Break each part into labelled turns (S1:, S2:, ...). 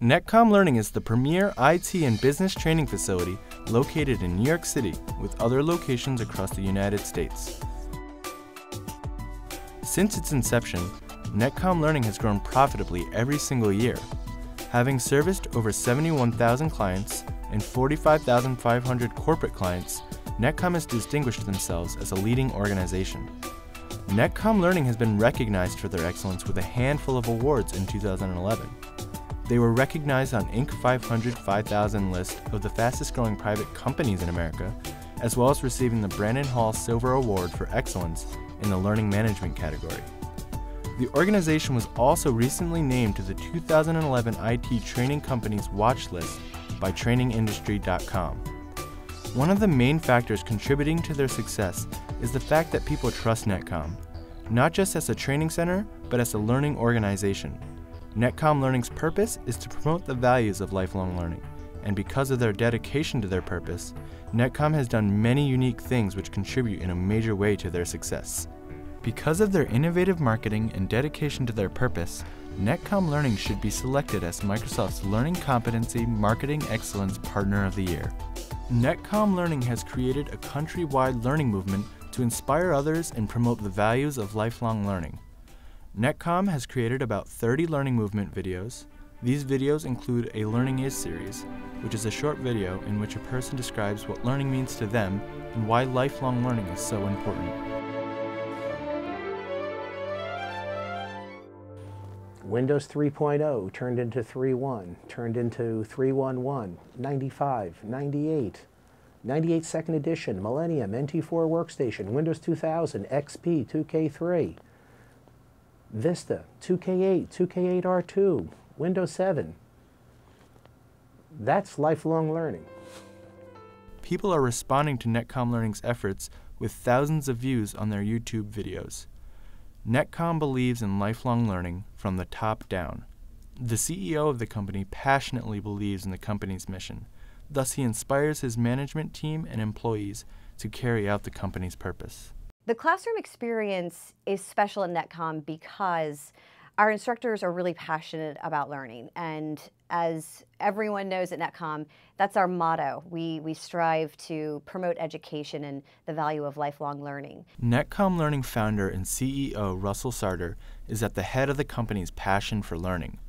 S1: NetCom Learning is the premier IT and business training facility located in New York City with other locations across the United States. Since its inception, NetCom Learning has grown profitably every single year, having serviced over 71,000 clients and 45,500 corporate clients. NetCom has distinguished themselves as a leading organization. NetCom Learning has been recognized for their excellence with a handful of awards in 2011. They were recognized on Inc. 500 5000 list of the fastest growing private companies in America, as well as receiving the Brandon Hall Silver Award for Excellence in the Learning Management category. The organization was also recently named to the 2011 IT Training Companies Watch List by TrainingIndustry.com. One of the main factors contributing to their success is the fact that people trust NetCom, not just as a training center, but as a learning organization. NetCom Learning's purpose is to promote the values of lifelong learning, and because of their dedication to their purpose, NetCom has done many unique things which contribute in a major way to their success. Because of their innovative marketing and dedication to their purpose, NetCom Learning should be selected as Microsoft's Learning Competency Marketing Excellence Partner of the Year. NetCom Learning has created a countrywide learning movement to inspire others and promote the values of lifelong learning. NetCom has created about 30 learning movement videos. These videos include a Learning Is series, which is a short video in which a person describes what learning means to them and why lifelong learning is so important.
S2: Windows 3.0 turned into 3.1, turned into 3.1.1, 95, 98, 98 second edition, Millennium, NT4 Workstation, Windows 2000, XP, 2K3, Vista, 2K8, 2K8R2, Windows 7. That's lifelong learning.
S1: People are responding to NetCom Learning's efforts with thousands of views on their YouTube videos. NetCom believes in lifelong learning from the top down. The CEO of the company passionately believes in the company's mission. Thus, he inspires his management team and employees to carry out the company's purpose.
S3: The classroom experience is special at NetCom because our instructors are really passionate about learning, and as everyone knows at NetCom, that's our motto. We strive to promote education and the value of lifelong learning.
S1: NetCom Learning founder and CEO Russell Sarder is at the head of the company's passion for learning.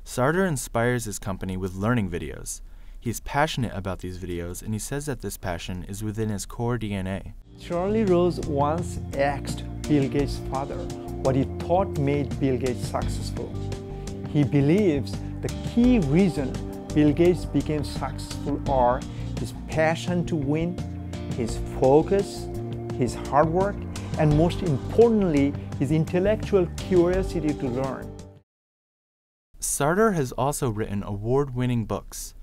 S1: Sarder inspires his company with learning videos. He's passionate about these videos, and he says that this passion is within his core DNA.
S4: Charlie Rose once asked Bill Gates' father what he thought made Bill Gates successful. He believes the key reason Bill Gates became successful are his passion to win, his focus, his hard work, and most importantly, his intellectual curiosity to learn.
S1: Sarder has also written award-winning books.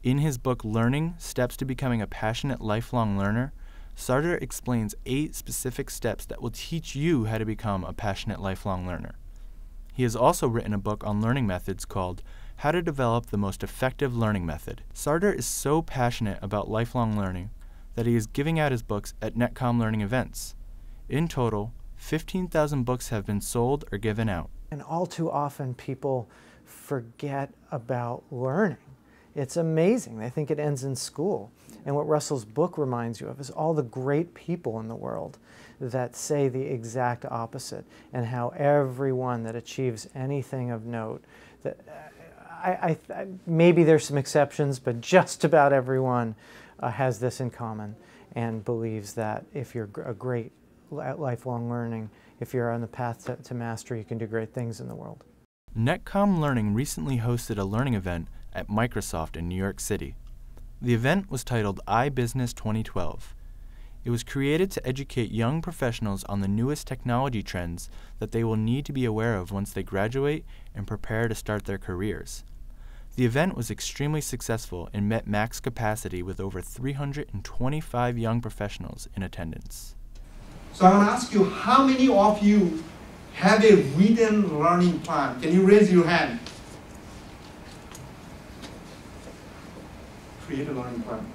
S1: In his book Learning: Steps to Becoming a Passionate Lifelong Learner, Sarder explains 8 specific steps that will teach you how to become a passionate lifelong learner. He has also written a book on learning methods called How to Develop the Most Effective Learning Method. Sarder is so passionate about lifelong learning that he is giving out his books at NetCom Learning events. In total, 15,000 books have been sold or given out.
S5: And all too often people forget about learning. It's amazing. They think it ends in school. And what Russell's book reminds you of is all the great people in the world that say the exact opposite, and how everyone that achieves anything of note, that maybe there's some exceptions, but just about everyone has this in common and believes that if you're a great at lifelong learning, if you're on the path to mastery, you can do great things in the world.
S1: NetCom Learning recently hosted a learning event at Microsoft in New York City. The event was titled iBusiness 2012. It was created to educate young professionals on the newest technology trends that they will need to be aware of once they graduate and prepare to start their careers. The event was extremely successful and met max capacity with over 325 young professionals in attendance.
S6: So I want to ask you, how many of you have a written learning plan? Can you raise your hand? Create a learning plan.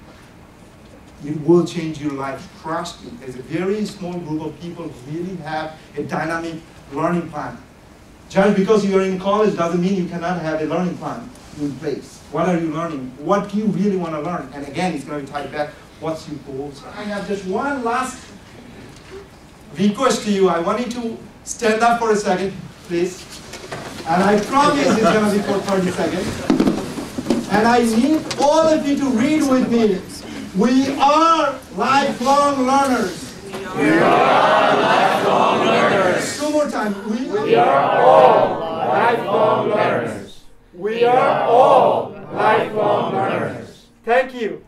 S6: It will change your life. Trust me. There's a very small group of people who really have a dynamic learning plan. Just because you are in college doesn't mean you cannot have a learning plan. in place. What are you learning? What do you really want to learn? And again, it's going to be tied back, what's your goals? I have just one last request to you. I want you to stand up for a second, please. And I promise it's going to be for 30 seconds. And I need all of you to read with me. We are lifelong learners.
S7: We are lifelong learners.
S6: Two more times.
S7: We are all lifelong learners. We are all lifelong learners.
S6: Thank you.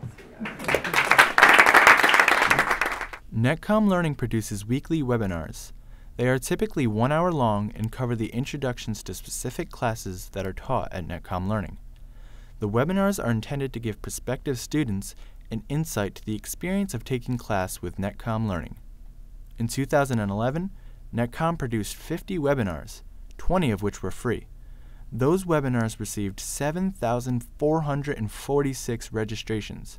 S1: NetCom Learning produces weekly webinars. They are typically 1 hour long and cover the introductions to specific classes that are taught at NetCom Learning. The webinars are intended to give prospective students an insight to the experience of taking class with NetCom Learning. In 2011, NetCom produced 50 webinars, 20 of which were free. Those webinars received 7,446 registrations.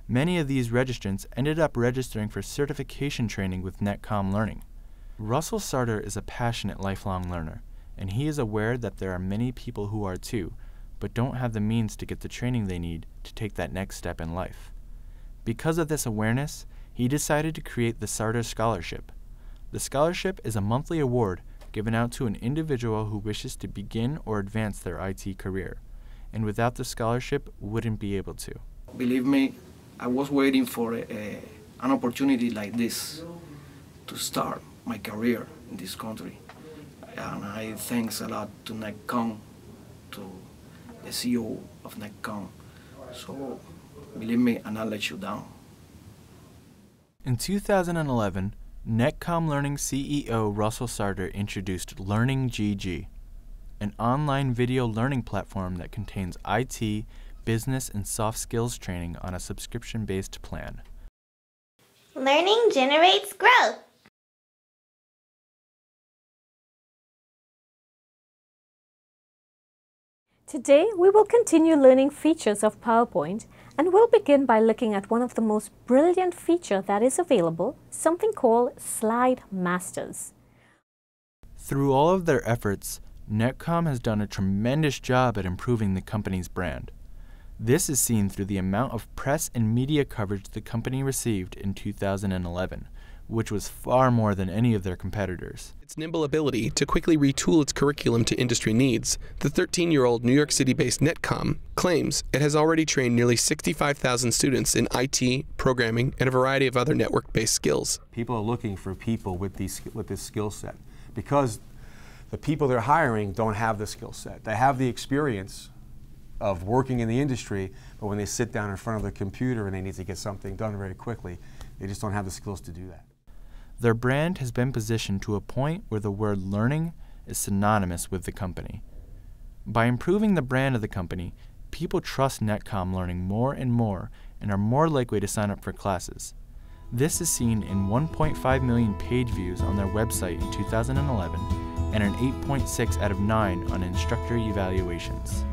S1: Many of these registrants ended up registering for certification training with NetCom Learning. Russell Sarder is a passionate lifelong learner, and he is aware that there are many people who are too, but don't have the means to get the training they need to take that next step in life. Because of this awareness, he decided to create the Sarder Scholarship. The scholarship is a monthly award given out to an individual who wishes to begin or advance their IT career, and without the scholarship wouldn't be able to.
S8: Believe me, I was waiting for an opportunity like this to start my career in this country. And I thanks a lot to NetCom, to the CEO of NetCom. So believe me, and I'll let you down.
S1: In 2011, NetCom Learning CEO Russell Sarder introduced Learning GG, an online video learning platform that contains IT, business, and soft skills training on a subscription-based plan.
S9: Learning generates growth.
S10: Today, we will continue learning features of PowerPoint, and we'll begin by looking at one of the most brilliant features that is available, something called Slide Masters.
S1: Through all of their efforts, NetCom has done a tremendous job at improving the company's brand. This is seen through the amount of press and media coverage the company received in 2011, which was far more than any of their competitors.
S11: Its nimble ability to quickly retool its curriculum to industry needs, the 13-year-old New York City-based NetCom claims it has already trained nearly 65,000 students in IT, programming, and a variety of other network-based skills.
S12: People are looking for people with this skill set because the people they're hiring don't have the skill set. They have the experience of working in the industry, but when they sit down in front of the computer and they need to get something done very quickly, they just don't have the skills to do that.
S1: Their brand has been positioned to a point where the word learning is synonymous with the company. By improving the brand of the company, people trust NetCom Learning more and more and are more likely to sign up for classes. This is seen in 1.5 million page views on their website in 2011 and an 8.6 out of 9 on instructor evaluations.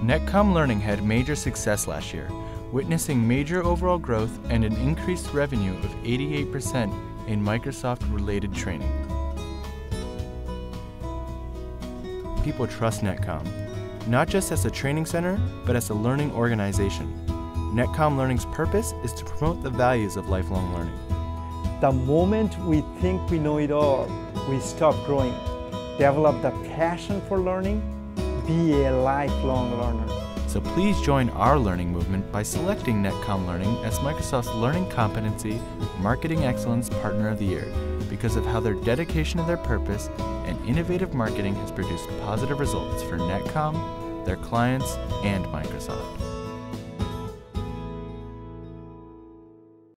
S1: NetCom Learning had major success last year, witnessing major overall growth and an increased revenue of 88% in Microsoft-related training. People trust NetCom, not just as a training center, but as a learning organization. NetCom Learning's purpose is to promote the values of lifelong learning.
S4: The moment we think we know it all, we stop growing. Develop the passion for learning. Be a lifelong learner.
S1: So please join our learning movement by selecting NetCom Learning as Microsoft's Learning Competency Marketing Excellence Partner of the Year because of how their dedication to their purpose and innovative marketing has produced positive results for NetCom, their clients, and Microsoft.